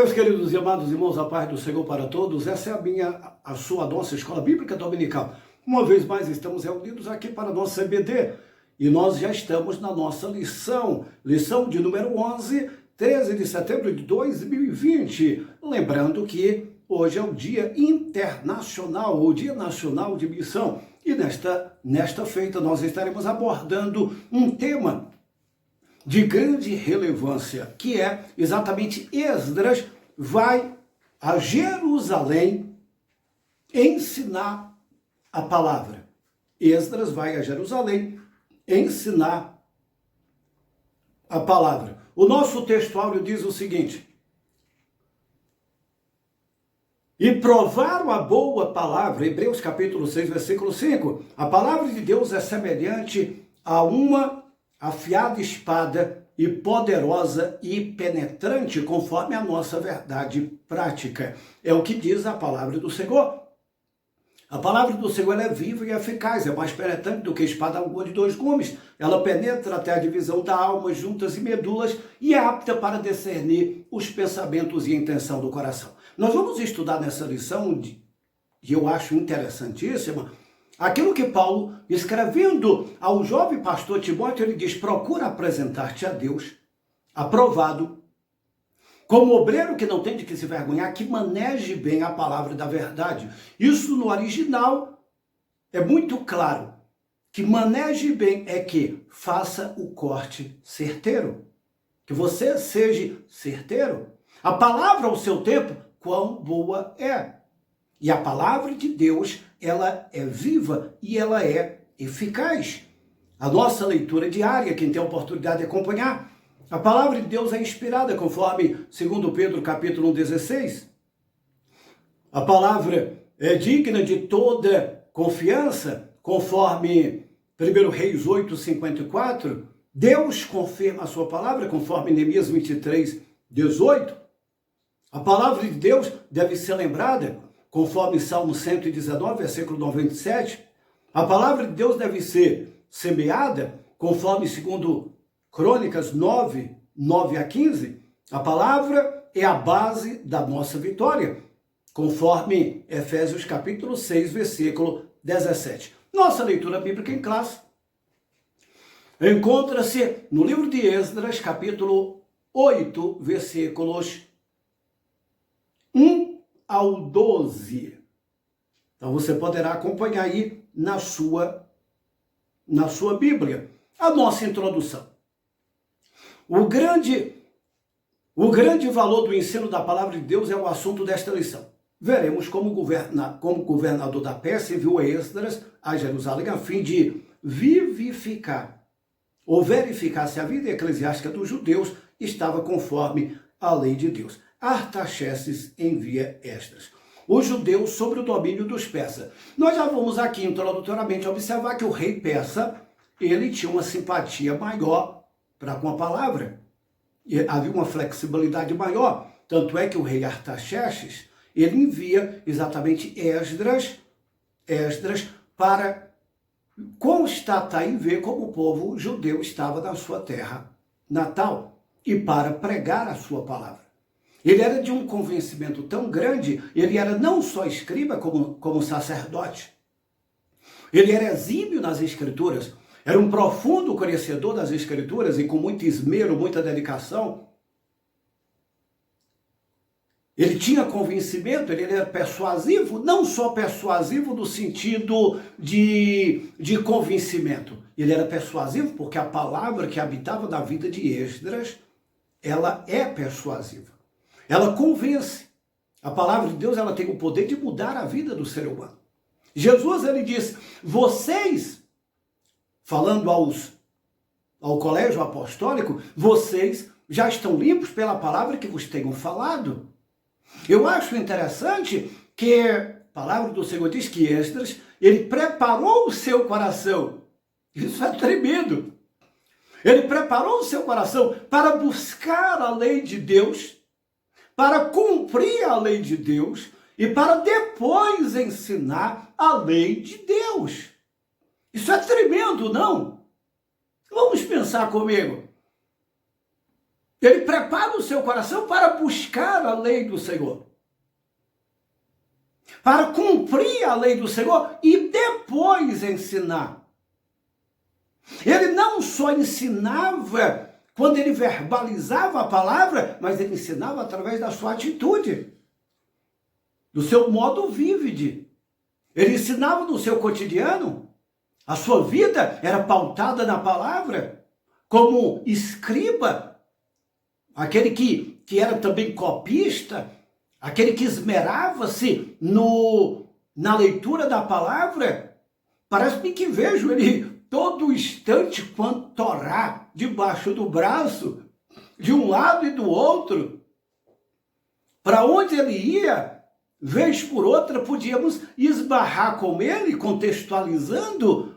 Meus queridos e amados irmãos, a paz do Senhor para todos. Essa é a sua nossa Escola Bíblica Dominical. Uma vez mais estamos reunidos aqui para a nossa EBD e nós já estamos na nossa lição de número 11, 13 de setembro de 2020. Lembrando que hoje é o Dia Internacional, o Dia Nacional de Missão. E nesta feita nós estaremos abordando um tema de grande relevância, que é exatamente Esdras vai a Jerusalém ensinar a palavra. Esdras vai a Jerusalém ensinar a palavra. O nosso textuário diz o seguinte: e provaram a boa palavra, Hebreus capítulo 6, versículo 5, a palavra de Deus é semelhante a uma afiada espada e poderosa e penetrante, conforme a nossa verdade prática. É o que diz a palavra do Senhor. A palavra do Senhor é viva e eficaz, é mais penetrante do que espada alguma de dois gumes. Ela penetra até a divisão da alma, juntas e medulas, e é apta para discernir os pensamentos e a intenção do coração. Nós vamos estudar nessa lição, e eu acho interessantíssima, aquilo que Paulo, escrevendo ao jovem pastor Timóteo, ele diz: procura apresentar-te a Deus, aprovado, como obreiro que não tem de que se vergonhar, que maneje bem a palavra da verdade. Isso no original é muito claro, que maneje bem é que faça o corte certeiro, que você seja certeiro. A palavra ao seu tempo, quão boa é. E a palavra de Deus, ela é viva e ela é eficaz. A nossa leitura diária, quem tem a oportunidade de acompanhar, a palavra de Deus é inspirada, conforme 2 Pedro capítulo 1,16. A palavra é digna de toda confiança, conforme 1 Reis 8,54. Deus confirma a sua palavra, conforme Neemias 23,18. A palavra de Deus deve ser lembrada, conforme Salmo 119, versículo 97, a palavra de Deus deve ser semeada, conforme 2 Crônicas 9, 9 a 15, a palavra é a base da nossa vitória, conforme Efésios capítulo 6, versículo 17. Nossa leitura bíblica em classe encontra-se no livro de Esdras, capítulo 8, versículos 1 ao 12. Então você poderá acompanhar aí na sua Bíblia. A nossa introdução. O grande valor do ensino da palavra de Deus é o assunto desta lição. Veremos como governador da Pérsia enviou Esdras a Jerusalém a fim de vivificar ou verificar se a vida eclesiástica dos judeus estava conforme a lei de Deus. Artaxerxes envia Esdras, os judeus sob o domínio dos persas. Nós já vamos aqui introdutoriamente observar que o rei persa, ele tinha uma simpatia maior para com a palavra. E havia uma flexibilidade maior. Tanto é que o rei Artaxerxes, ele envia exatamente Esdras para constatar e ver como o povo judeu estava na sua terra natal e para pregar a sua palavra. Ele era de um convencimento tão grande, ele era não só escriba como sacerdote. Ele era exímio nas escrituras, era um profundo conhecedor das escrituras e com muito esmero, muita dedicação. Ele tinha convencimento, ele era persuasivo, não só persuasivo no sentido de convencimento. Ele era persuasivo porque a palavra que habitava na vida de Esdras, ela é persuasiva. Ela convence. A palavra de Deus, ela tem o poder de mudar a vida do ser humano. Jesus, ele diz: vocês, falando ao colégio apostólico, vocês já estão limpos pela palavra que vos tenho falado. Eu acho interessante que a palavra do Senhor diz que Esdras, ele preparou o seu coração. Isso é tremendo. Ele preparou o seu coração para buscar a lei de Deus, para cumprir a lei de Deus e para depois ensinar a lei de Deus. Isso é tremendo, não? Vamos pensar comigo. Ele prepara o seu coração para buscar a lei do Senhor, para cumprir a lei do Senhor e depois ensinar. Ele não só ensinava quando ele verbalizava a palavra, mas ele ensinava através da sua atitude, do seu modo vívide. Ele ensinava no seu cotidiano. A sua vida era pautada na palavra, como escriba, aquele que era também copista, aquele que esmerava-se na leitura da palavra. Parece-me que vejo ele todo instante com a Torá debaixo do braço, de um lado e do outro. Para onde ele ia, vez por outra, podíamos esbarrar com ele, contextualizando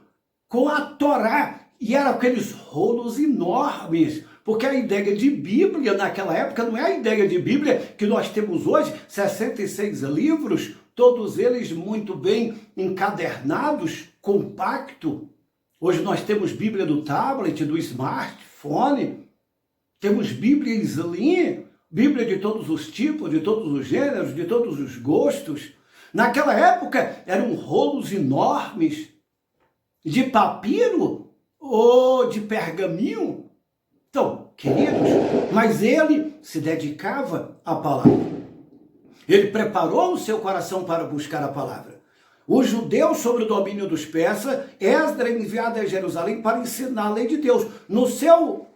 com a Torá. E eram aqueles rolos enormes, porque a ideia de Bíblia naquela época não é a ideia de Bíblia que nós temos hoje, 66 livros, todos eles muito bem encadernados, compacto. Hoje nós temos Bíblia do tablet, do smartphone, temos Bíblia em slim, Bíblia de todos os tipos, de todos os gêneros, de todos os gostos. Naquela época eram rolos enormes de papiro ou de pergaminho. Então, queridos, mas ele se dedicava à palavra. Ele preparou o seu coração para buscar a palavra. Os judeus, sob o domínio dos persas, Esdras enviado a Jerusalém para ensinar a lei de Deus. No seu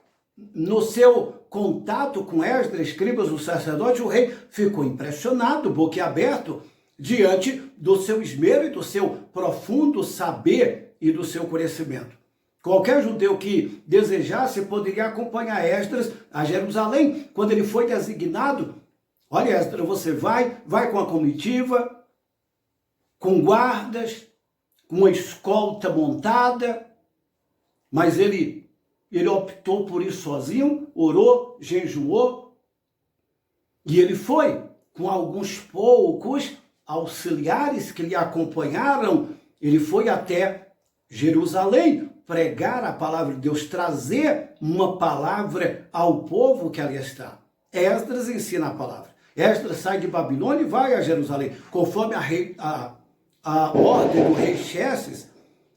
contato com Esdras, escribas, o sacerdote, o rei ficou impressionado, boquiaberto, diante do seu esmero e do seu profundo saber e do seu conhecimento. Qualquer judeu que desejasse poderia acompanhar Esdras a Jerusalém, quando ele foi designado. Olha, Esdras, você vai com a comitiva, com guardas, com uma escolta montada, mas ele optou por ir sozinho, orou, jejuou, e ele foi com alguns poucos auxiliares que lhe acompanharam. Ele foi até Jerusalém pregar a palavra de Deus, trazer uma palavra ao povo que ali está. Esdras ensina a palavra. Esdras sai de Babilônia e vai a Jerusalém, conforme a ordem do rei Xerxes.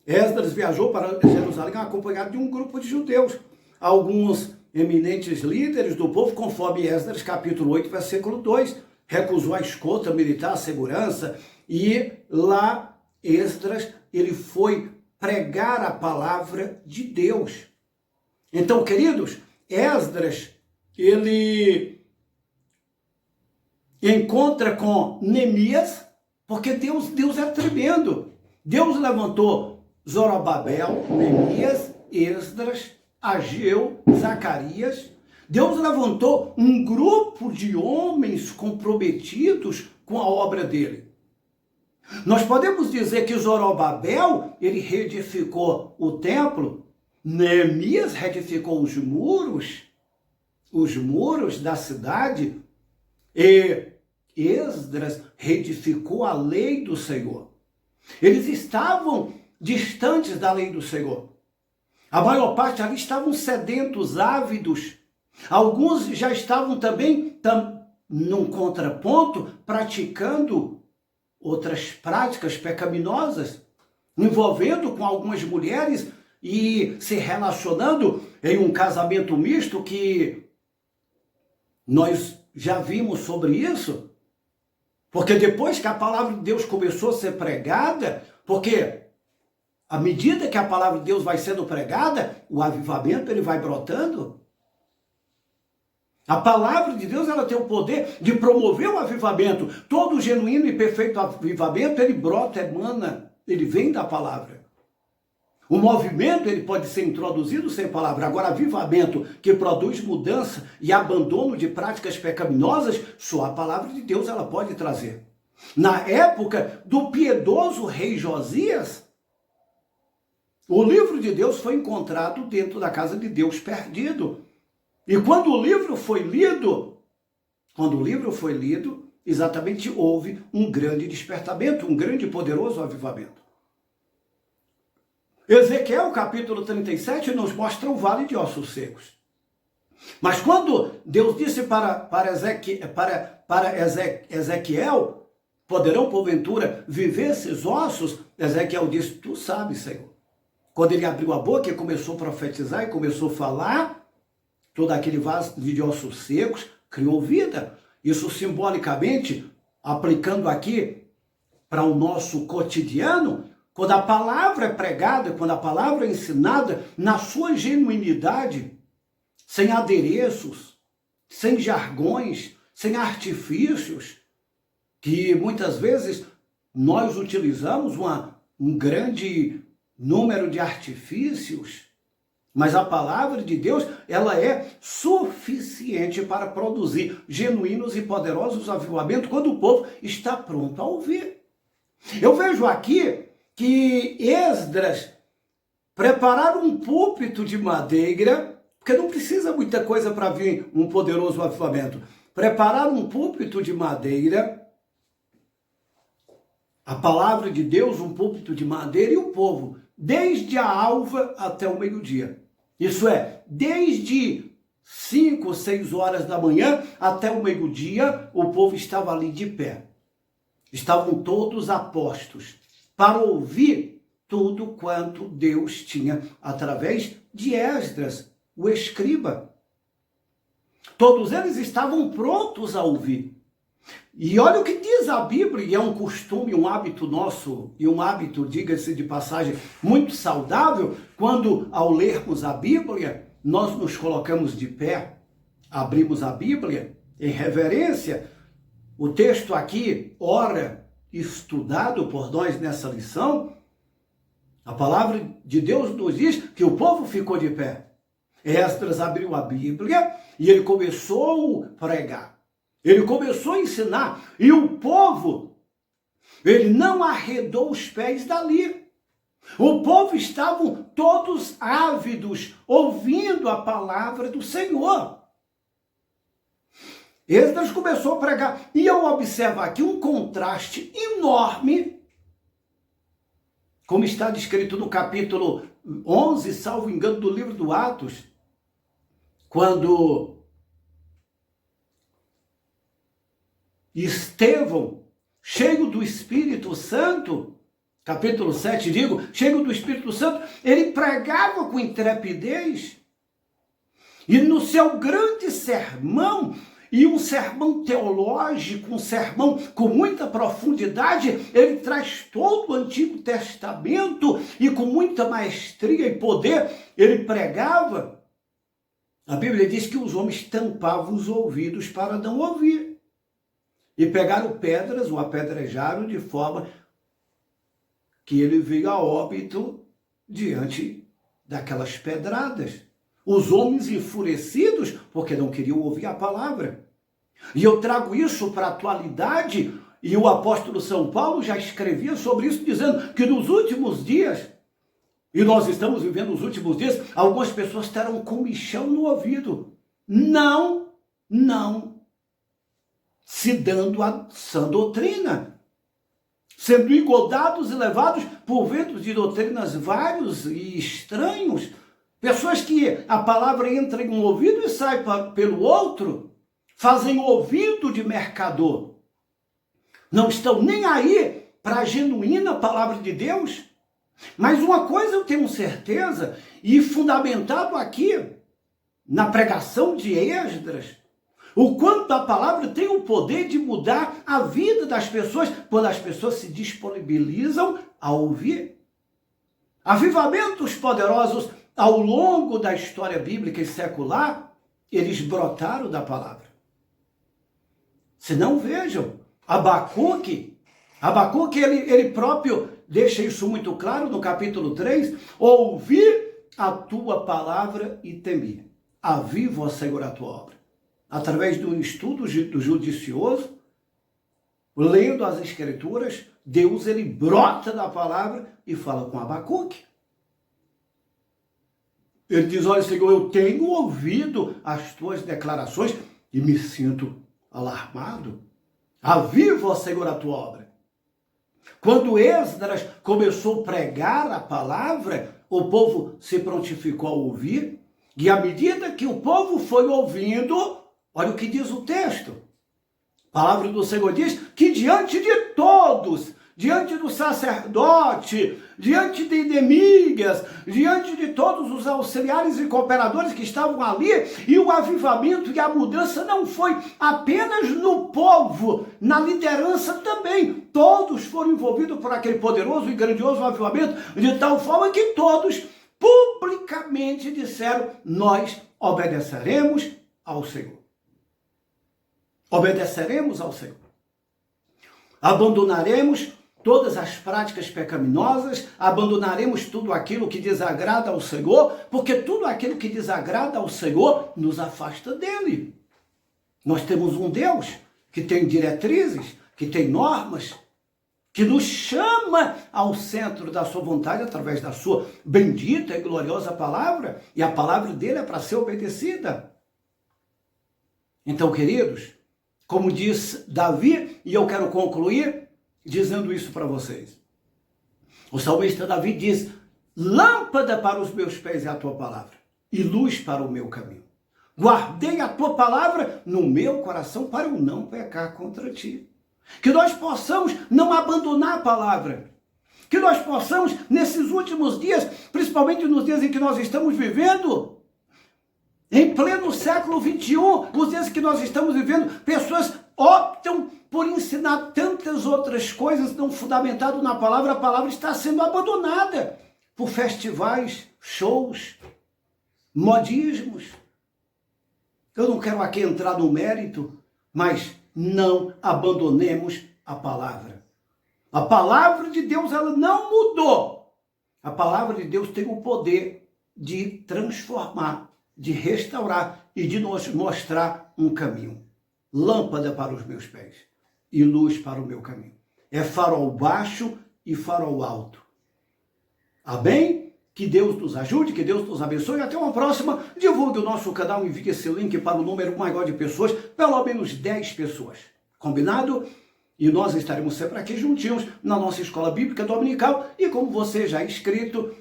Esdras viajou para Jerusalém acompanhado de um grupo de judeus, alguns eminentes líderes do povo, conforme Esdras capítulo 8, versículo 2, recusou a escolta militar, a segurança, e lá Esdras, ele foi pregar a palavra de Deus. Então, queridos, Esdras, ele encontra com Neemias, porque Deus é tremendo. Deus levantou Zorobabel, Neemias, Esdras, Ageu, Zacarias. Deus levantou um grupo de homens comprometidos com a obra dele. Nós podemos dizer que Zorobabel, ele reedificou o templo, Neemias reedificou os muros da cidade, e Esdras reedificou a lei do Senhor. Eles estavam distantes da lei do Senhor. A maior parte ali estavam sedentos, ávidos. Alguns já estavam também, num contraponto, praticando outras práticas pecaminosas, envolvendo com algumas mulheres e se relacionando em um casamento misto, que nós já vimos sobre isso. Porque depois que a palavra de Deus começou a ser pregada, porque à medida que a palavra de Deus vai sendo pregada, o avivamento ele vai brotando. A palavra de Deus, ela tem o poder de promover o avivamento. Todo genuíno e perfeito avivamento, ele brota, emana, ele vem da palavra. O movimento, ele pode ser introduzido sem palavra. Agora, avivamento que produz mudança e abandono de práticas pecaminosas, só a palavra de Deus ela pode trazer. Na época do piedoso rei Josias, o livro de Deus foi encontrado dentro da casa de Deus perdido. E quando o livro foi lido, exatamente houve um grande despertamento, um grande e poderoso avivamento. Ezequiel, capítulo 37, nos mostra o vale de ossos secos. Mas quando Deus disse para Ezequiel, poderão porventura viver esses ossos? Ezequiel disse, tu sabes, Senhor. Quando ele abriu a boca e começou a profetizar e começou a falar, todo aquele vaso de ossos secos criou vida. Isso simbolicamente, aplicando aqui para o nosso cotidiano, quando a palavra é pregada, quando a palavra é ensinada na sua genuinidade, sem adereços, sem jargões, sem artifícios, que muitas vezes nós utilizamos um grande número de artifícios, mas a palavra de Deus, ela é suficiente para produzir genuínos e poderosos avivamentos quando o povo está pronto a ouvir. Eu vejo aqui que Esdras prepararam um púlpito de madeira, porque não precisa muita coisa para vir um poderoso avivamento. Prepararam um púlpito de madeira, a palavra de Deus, um púlpito de madeira, e o povo, desde a alva até o meio-dia. Isso é, desde 5, 6 horas da manhã até o meio-dia, o povo estava ali de pé. Estavam todos apostos para ouvir tudo quanto Deus tinha através de Esdras, o escriba. Todos eles estavam prontos a ouvir. E olha o que diz a Bíblia, e é um costume, um hábito nosso, e um hábito, diga-se de passagem, muito saudável, quando ao lermos a Bíblia, nós nos colocamos de pé, abrimos a Bíblia em reverência. O texto aqui, ora, estudado por nós nessa lição, a palavra de Deus nos diz que o povo ficou de pé. Esdras abriu a Bíblia e ele começou a pregar. Ele começou a ensinar, e o povo, ele não arredou os pés dali. O povo estavam todos ávidos, ouvindo a palavra do Senhor. Esdras começou a pregar, e eu observo aqui um contraste enorme, como está descrito no capítulo 11, salvo engano, do livro do Atos, quando Estevão, cheio do Espírito Santo, capítulo 7, digo, cheio do Espírito Santo, ele pregava com intrepidez, e no seu grande sermão, e um sermão teológico, um sermão com muita profundidade, ele traz todo o Antigo Testamento, e com muita maestria e poder, ele pregava. A Bíblia diz que os homens tampavam os ouvidos para não ouvir. E pegaram pedras, o apedrejaram de forma que ele veio a óbito diante daquelas pedradas. Os homens enfurecidos porque não queriam ouvir a palavra. E eu trago isso para a atualidade, e o apóstolo São Paulo já escrevia sobre isso, dizendo que nos últimos dias, e nós estamos vivendo os últimos dias, algumas pessoas terão comichão no ouvido. Não se dando a sã doutrina, sendo engodados e levados por ventos de doutrinas vários e estranhos, pessoas que a palavra entra em um ouvido e sai pelo outro, fazem ouvido de mercador, não estão nem aí para a genuína palavra de Deus. Mas uma coisa eu tenho certeza, e fundamentado aqui na pregação de Esdras, o quanto a palavra tem o poder de mudar a vida das pessoas quando as pessoas se disponibilizam a ouvir. Avivamentos poderosos ao longo da história bíblica e secular, eles brotaram da palavra. Se não, vejam, Abacuque, ele próprio deixa isso muito claro no capítulo 3, ouvir a tua palavra e temer. Aviva, ó Senhor, a tua obra. Através do estudo judicioso, lendo as Escrituras, Deus ele brota da palavra e fala com Abacuque. Ele diz, olha, Senhor, eu tenho ouvido as tuas declarações e me sinto alarmado. Aviva, ó Senhor, a tua obra. Quando Esdras começou a pregar a palavra, o povo se prontificou a ouvir, E à medida que o povo foi ouvindo, olha o que diz o texto. A palavra do Senhor diz que diante de todos, diante do sacerdote, diante de Neemias, diante de todos os auxiliares e cooperadores que estavam ali, e o avivamento e a mudança não foi apenas no povo, na liderança também. Todos foram envolvidos por aquele poderoso e grandioso avivamento, de tal forma que todos publicamente disseram: nós obedeceremos ao Senhor. Obedeceremos ao Senhor. Abandonaremos todas as práticas pecaminosas, abandonaremos tudo aquilo que desagrada ao Senhor, porque tudo aquilo que desagrada ao Senhor nos afasta dele. Nós temos um Deus que tem diretrizes, que tem normas, que nos chama ao centro da sua vontade através da sua bendita e gloriosa palavra, e a palavra dele é para ser obedecida. Então, queridos, como diz Davi, e eu quero concluir dizendo isso para vocês. O salmista Davi diz: lâmpada para os meus pés é a tua palavra, e luz para o meu caminho. Guardei a tua palavra no meu coração para eu não pecar contra ti. Que nós possamos não abandonar a palavra. Que nós possamos, nesses últimos dias, principalmente nos dias em que nós estamos vivendo, em pleno século XXI, os dias que nós estamos vivendo, pessoas optam por ensinar tantas outras coisas não fundamentado na palavra. A palavra está sendo abandonada por festivais, shows, modismos. Eu não quero aqui entrar no mérito, mas não abandonemos a palavra. A palavra de Deus, ela não mudou. A palavra de Deus tem o poder de transformar, de restaurar e de nos mostrar um caminho. Lâmpada para os meus pés e luz para o meu caminho. É farol baixo e farol alto. Amém? Que Deus nos ajude, que Deus nos abençoe. Até uma próxima. Divulgue o nosso canal, envie esse link para o número maior de pessoas, pelo menos 10 pessoas. Combinado? E nós estaremos sempre aqui juntinhos na nossa Escola Bíblica Dominical. E como você já é inscrito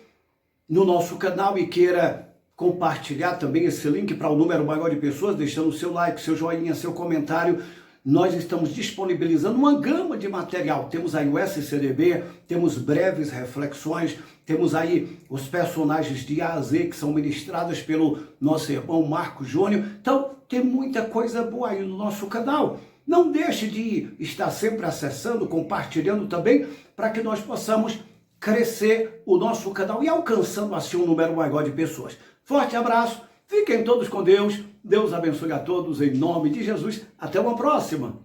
no nosso canal e queira compartilhar também esse link para o número maior de pessoas, deixando o seu like, seu joinha, seu comentário, nós estamos disponibilizando uma gama de material. Temos aí o SCDB, temos breves reflexões, temos aí os personagens de A a Z que são ministrados pelo nosso irmão Marco Júnior. Então, tem muita coisa boa aí no nosso canal. Não deixe de estar sempre acessando, compartilhando também, para que nós possamos crescer o nosso canal e alcançando assim um número maior de pessoas. Forte abraço, fiquem todos com Deus, Deus abençoe a todos em nome de Jesus, até uma próxima.